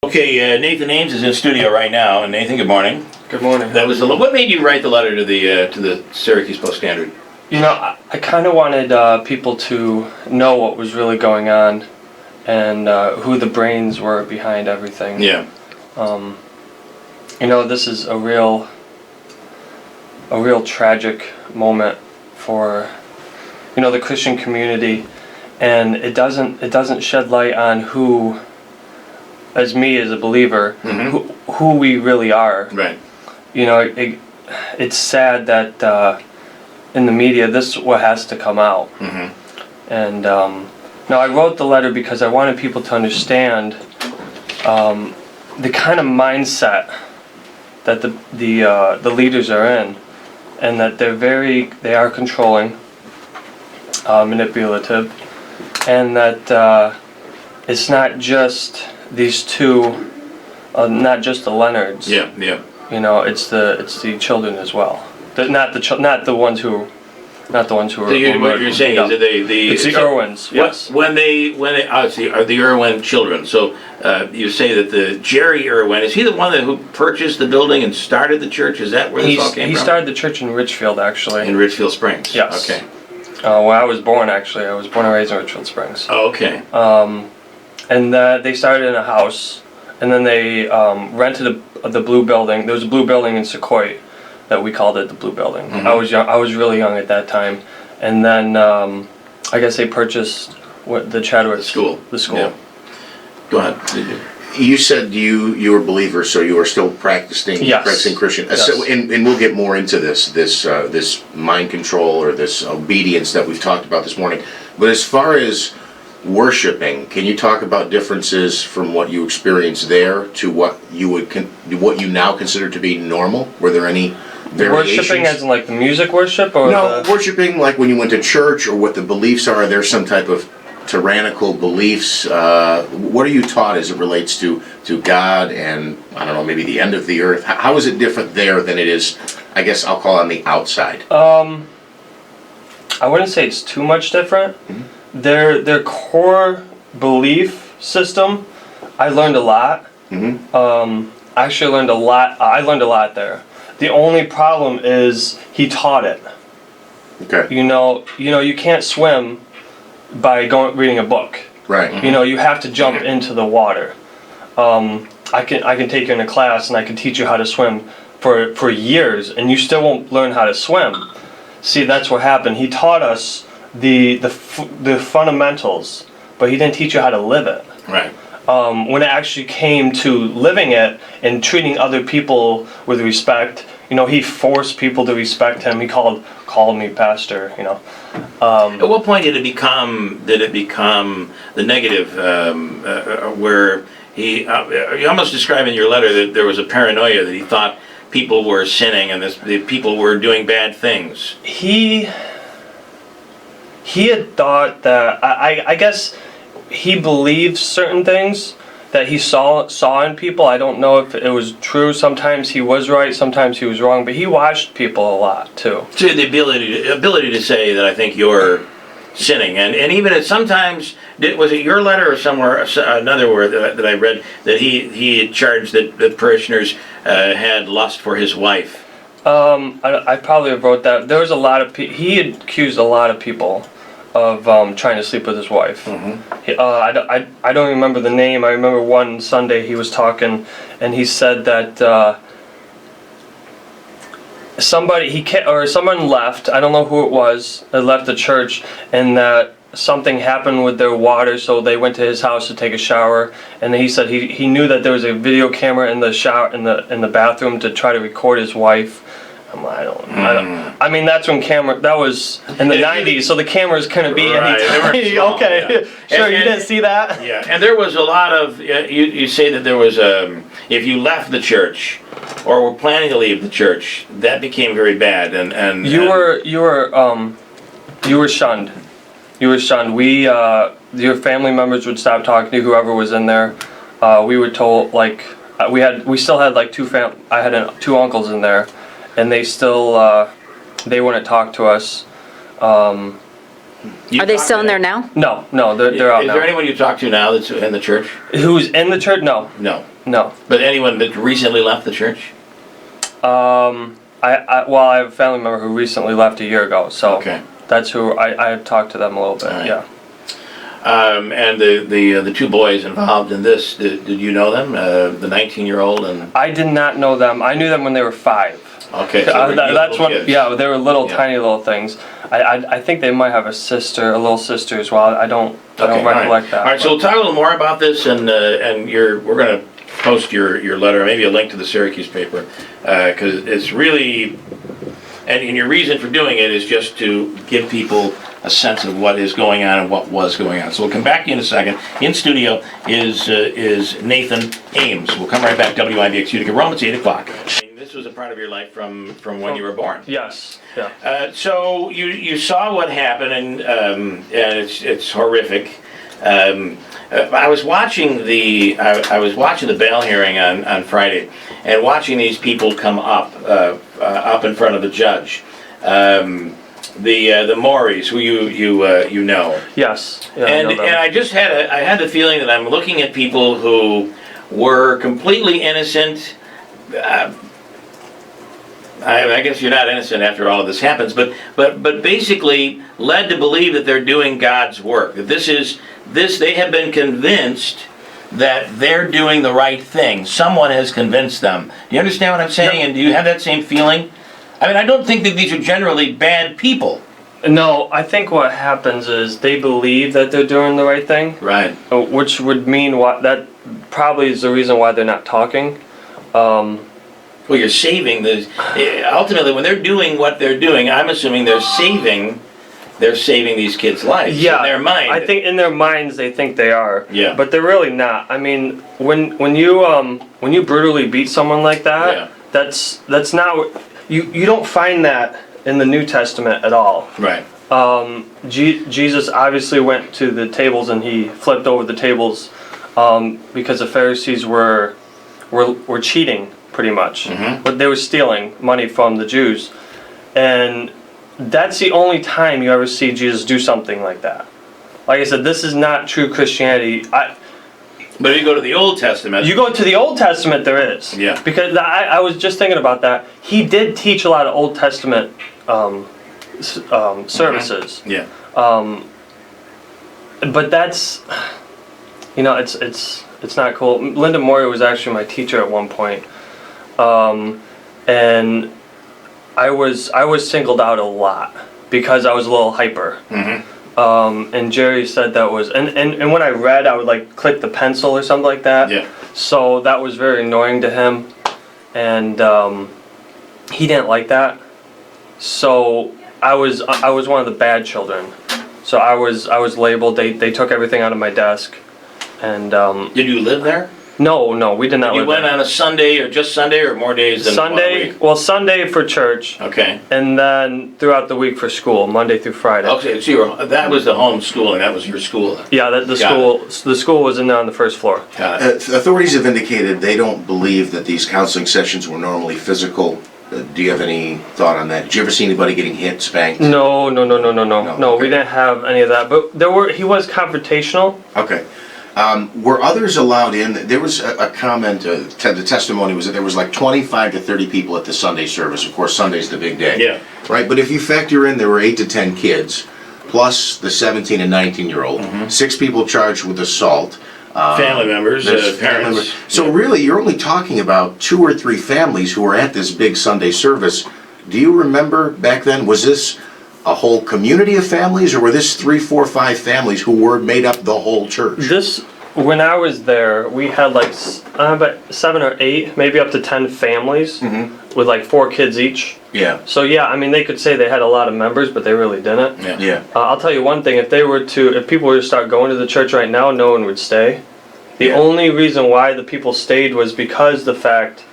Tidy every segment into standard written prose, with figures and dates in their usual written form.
Okay, Nathan Ames is in studio right now, and Nathan, good morning. Good morning. What made you write the letter to the Syracuse Post-Standard? You know, I kind of wanted people to know what was really going on, and who the brains were behind everything. Yeah. You know, this is a real tragic moment for, you know, the Christian community, and it doesn't shed light on who, as me as a believer, Mm-hmm. who we really are. Right. You know, it's sad that in the media this is what has to come out. Mm-hmm. And no, I wrote the letter because I wanted people to understand the kind of mindset that the leaders are in, and that they are controlling, manipulative, and that it's not just these two, not just the Leonards. Yeah, yeah. You know, it's the children as well. Not the ones who are. So what you're saying is that it's the Irwins. Yes. When they are the Irwin children. So you say that the Jerry Irwin, is he the one who purchased the building and started the church? Is that where this all came from? He started the church in Richfield, actually. In Richfield Springs. Yes. Okay. Where I was born, actually. I was born and raised in Richfield Springs. Oh, okay. And they started in a house, and then they rented the blue building. There was a blue building in Sequoia that we called it the Blue Building. Mm-hmm. I was young. I was really young at that time, and then I guess they purchased the Chadwick school. The school. Yeah. Go ahead. You said you were a believer, so you are still practicing Christian. Yes. So, and we'll get more into this mind control or this obedience that we've talked about this morning. But as far as worshiping, can you talk about differences from what you experienced there to what you now consider to be normal? Were there any variations? Worshiping as in like the music worship, or worshiping like when you went to church, or what the beliefs are. Are there some type of tyrannical beliefs? What are you taught as it relates to God and, I don't know, maybe the end of the earth? How is it different there than it is, I guess I'll call it, on the outside? I wouldn't say it's too much different. Mm-hmm. Their core belief system, I learned a lot. Mm-hmm. I actually learned a lot. I learned a lot there. The only problem is he taught it. Okay. You know, you can't swim by reading a book. Right. You know, you have to jump into the water. I can take you in a class and I can teach you how to swim for years, and you still won't learn how to swim. See, that's what happened. He taught us the fundamentals, but he didn't teach you how to live it. Right. When it actually came to living it and treating other people with respect, you know, he forced people to respect him. He called me pastor, you know. At what point did it become the negative, where you almost describe in your letter that there was a paranoia that he thought people were sinning and the people were doing bad things? He had thought that, I guess he believed certain things that he saw in people. I don't know if it was true. Sometimes he was right, sometimes he was wrong, but he watched people a lot too. So the ability to say that I think you're sinning, and even sometimes, was it your letter or somewhere another word that I read that he had charged that parishioners had lust for his wife? I probably wrote that. There was a lot of he had accused a lot of people of trying to sleep with his wife. Mm-hmm. I don't remember the name. I remember one Sunday he was talking, and he said that someone left. I don't know who it was. That left the church, and that something happened with their water, so they went to his house to take a shower. And then he said he knew that there was a video camera in the shower in the bathroom to try to record his wife. I mean, that's when that was in the 90s, so the cameras couldn't be anytime. Okay, yeah. Sure, you didn't see that? Yeah, and there was a lot of, you say that there was, if you left the church, or were planning to leave the church, that became very bad, and you were shunned. You were shunned. Your family members would stop talking to whoever was in there. We were told, like, we still had like I had two uncles in there, and they still they wouldn't talk to us. Are they still in there now? No, they're out now. Is there anyone you talk to now that's in the church? Who's in the church? No. No. No. But anyone that recently left the church? I have a family member who recently left a year ago, so Okay. that's who I have talked to them a little bit. All right. Yeah. And the two boys involved in this, did you know them? The 19-year-old and... I did not know them. I knew them when they were 5. Okay, so they were That's little when. kids. Yeah, they were little, Yeah. tiny little things. I think they might have a little sister as well. I don't Okay, all right. recollect that. All right, so we'll talk a little more about this, and we're going to post your letter, maybe a link to the Syracuse paper, because it's really, and your reason for doing it is just to give people a sense of what is going on and what was going on. So we'll come back to you in a second. In studio is Nathan Ames. We'll come right back. WIBX Utica, Rome. It's 8 o'clock. This was a part of your life from when you were born. Yes. Yeah. So you saw what happened, and it's horrific. I was watching the bail hearing on Friday, and watching these people come up in front of the judge. The Mauries, who you know. Yes. Yeah, And I know them. I just had the feeling that I'm looking at people who were completely innocent. I guess you're not innocent after all of this happens, but basically led to believe that they're doing God's work. That they have been convinced that they're doing the right thing. Someone has convinced them. Do you understand what I'm saying? Yep. And do you have that same feeling? I mean, I don't think that these are generally bad people. No, I think what happens is they believe that they're doing the right thing. Right. Which would mean that probably is the reason why they're not talking. Well, you're saving the. Ultimately, when they're doing what they're doing, I'm assuming they're saving these kids' lives. Yeah, In their mind. I think in their minds they think they are. Yeah. But they're really not. I mean, when you brutally beat someone like that, Yeah. that's not you don't find that in the New Testament at all. Right. Jesus obviously went to the tables and he flipped over the tables because the Pharisees were cheating pretty much. Mm-hmm. But they were stealing money from the Jews, and that's the only time you ever see Jesus do something like that. Like I said, this is not true Christianity. But if you go to the Old Testament. You go to the Old Testament, there is. Yeah. Because I was just thinking about that. He did teach a lot of Old Testament services. Yeah. But that's, it's not cool. Linda Moyer was actually my teacher at one point. And I was singled out a lot because I was a little hyper. Mm-hmm. And Jerry said that was, and when I read, I would like click the pencil or something like that. Yeah. So that was very annoying to him, and he didn't like that. So I was one of the bad children. So I was labeled. They took everything out of my desk, and Did you live there? No, we did not. You live went there. on a Sunday or just Sunday or more days than 1 week? Sunday for church, Okay. and then throughout the week for school, Monday through Friday. Okay, so that was the home schooling. That was your school. Yeah, the school was in there on the first floor. Got it. Authorities have indicated they don't believe that these counseling sessions were normally physical. Do you have any thought on that? Did you ever see anybody getting hit, spanked? No. No, We okay. didn't have any of that. But he was confrontational. Okay. Were others allowed in? There was a comment, the testimony was that there was like 25 to 30 people at the Sunday service. Of course, Sunday's the big day. Yeah. Right, but if you factor in there were 8 to 10 kids, plus the 17 and 19-year-old, 6 people charged with assault. Family members, There's family parents. members. So really, you're only talking about 2 or 3 families who were at this big Sunday service. Do you remember back then, was this a whole community of families, or were this 3, 4, 5 families who were made up the whole church? When I was there, we had like about 7 or 8, maybe up to 10 families with like 4 kids each. Yeah. So yeah, I mean, they could say they had a lot of members, but they really didn't. Yeah. Yeah. I'll tell you one thing: if people were to start going to the church right now, no one would stay. The Yeah. only reason why the people stayed was because the fact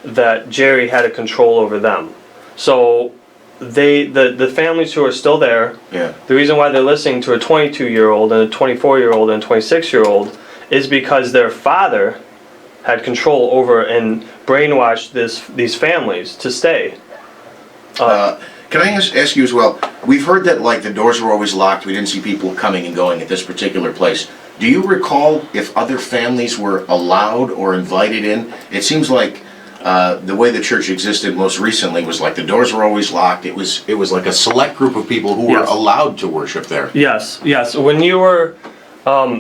that Jerry had a control over them. So the families who are still there, Yeah. the reason why they're listening to a 22-year-old and a 24-year-old and a 26-year-old is because their father had control over and brainwashed these families to stay. Can I ask you as well? We've heard that like the doors were always locked. We didn't see people coming and going at this particular place. Do you recall if other families were allowed or invited in? It seems like the way the church existed most recently was like the doors were always locked. It was like a select group of people who were Yes. allowed to worship there. Yes, yes. When you were,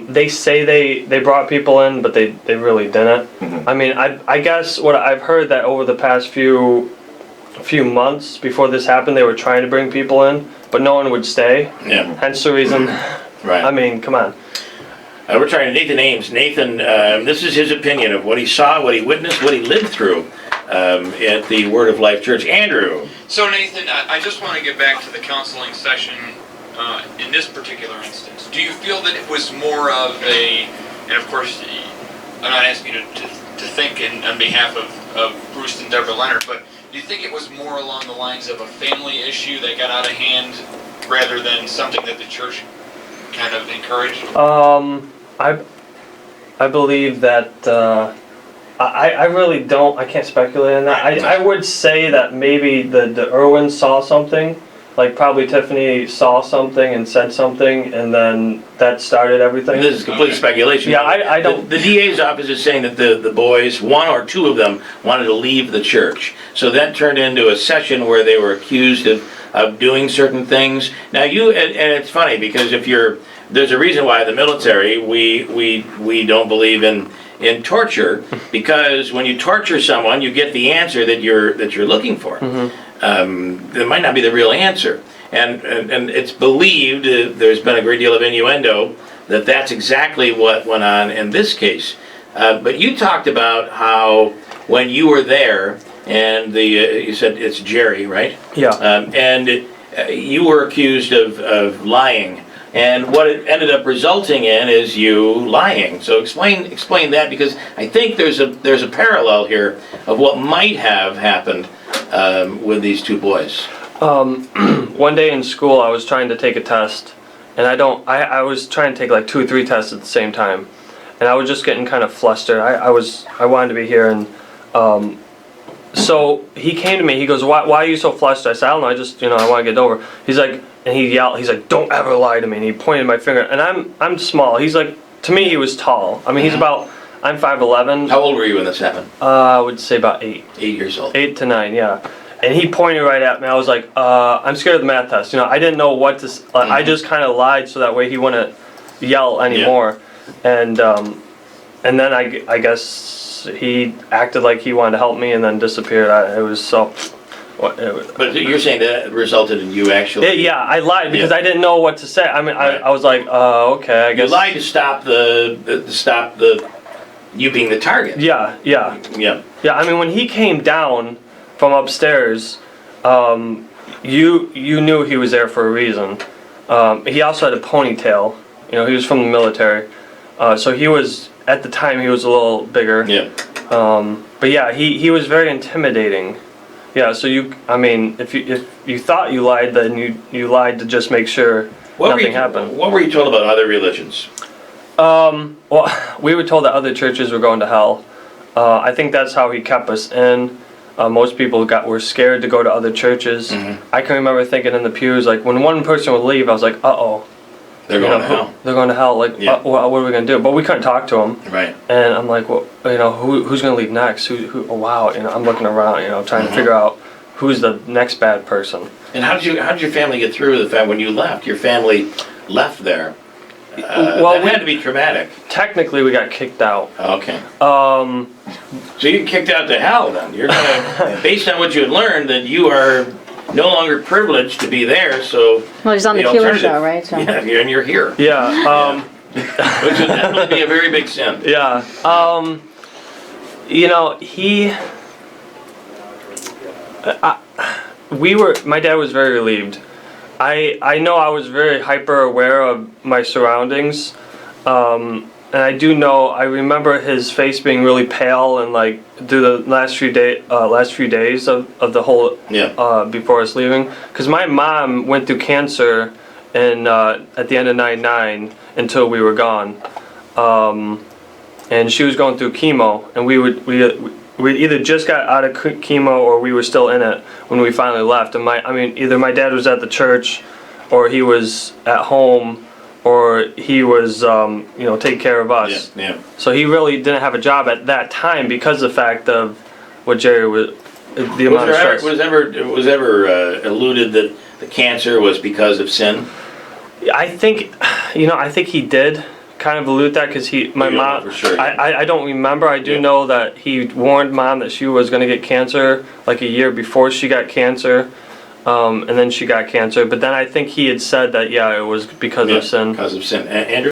they say they brought people in, but they really didn't. I mean, I guess what I've heard that over the past few months before this happened, they were trying to bring people in, but no one would stay. Yeah. Hence the reason. Right. I mean, come on. We're trying to Nathan Ames. Nathan, this is his opinion of what he saw, what he witnessed, what he lived through at the Word of Life Church. Andrew. So Nathan, I just want to get back to the counseling session in this particular instance. Do you feel that it was more of a, and of course, I'm not asking you to think on behalf of Bruce and Deborah Leonard, but do you think it was more along the lines of a family issue that got out of hand rather than something that the church kind of encouraged? I believe that I really don't. I can't speculate on that. I would say that maybe the Irwins saw something, like probably Tiffany saw something and said something, and then that started everything. This is complete speculation. Yeah, I don't. The DA's office is saying that the boys, one or two of them, wanted to leave the church. So that turned into a session where they were accused of doing certain things. Now and it's funny because there's a reason why the military, we don't believe in torture, because when you torture someone, you get the answer that you're looking for. That might not be the real answer. And it's believed, there's been a great deal of innuendo, that that's exactly what went on in this case. But you talked about how when you were there, and you said it's Jerry, right? Yeah. And you were accused of lying. And what it ended up resulting in is you lying. So explain that, because I think there's a parallel here of what might have happened with these two boys. One day in school, I was trying to take a test, and I was trying to take like 2 or 3 tests at the same time, and I was just getting kind of flustered. I wanted to be here, and so he came to me. He goes, "Why are you so flustered?" I said, "I don't know. I just I want to get over." He's like. And he yelled, he's like, "Don't ever lie to me." And he pointed my finger. And I'm small. He's like, to me, he was tall. I mean, I'm 5'11". How old were you when this happened? I would say about 8. 8 years old. 8 to 9, yeah. And he pointed right at me. I was like, I'm scared of the math test. I didn't know what to, I just kind of lied so that way he wouldn't yell anymore. Yeah. And then I guess he acted like he wanted to help me and then disappeared. It was so... But you're saying that resulted in you actually... Yeah, I lied because I didn't know what to say. I mean, I was like, okay, I guess... You lied to stop you being the target. Yeah. Yeah. Yeah, I mean, when he came down from upstairs, you knew he was there for a reason. He also had a ponytail. He was from the military. So he was, at the time, he was a little bigger. Yeah. But yeah, he was very intimidating. Yeah, so if you thought you lied, then you lied to just make sure nothing happened. What were you told about other religions? Well, we were told that other churches were going to hell. I think that's how he kept us in. Most people were scared to go to other churches. Mm-hmm. I can remember thinking in the pews, like when one person would leave, I was like, uh-oh. They're going to hell. They're going to hell. Like, what are we going to do? But we couldn't talk to them. Right. And I'm like, well, who's going to leave next? Oh, wow. I'm looking around, trying to figure out who's the next bad person. And how did your family get through the fact when you left? Your family left there. That had to be traumatic. Technically, we got kicked out. Okay. So you get kicked out to hell then. You're gonna, based on what you had learned, that you are no longer privileged to be there. So well, he's on the Keeler show, right? So. Yeah, and you're here. Yeah. Which would definitely be a very big sin. Yeah. My dad was very relieved. I know I was very hyper aware of my surroundings, and I remember his face being really pale and like through the last few days of the whole before us leaving, because my mom went through cancer at the end of '99 until we were gone, and she was going through chemo, and we either just got out of chemo or we were still in it when we finally left. And either my dad was at the church or he was at home or he was, taking care of us. Yeah. So he really didn't have a job at that time because of the fact of what Jerry was, the amount of stress. Was ever alluded that the cancer was because of sin? I think he did kind of allude that because my You don't mom. know for sure, yeah. I don't remember. I do Yeah. know that he warned Mom that she was going to get cancer like a year before she got cancer, and then she got cancer. But then I think he had said that it was because of sin. Because of sin. Andrew?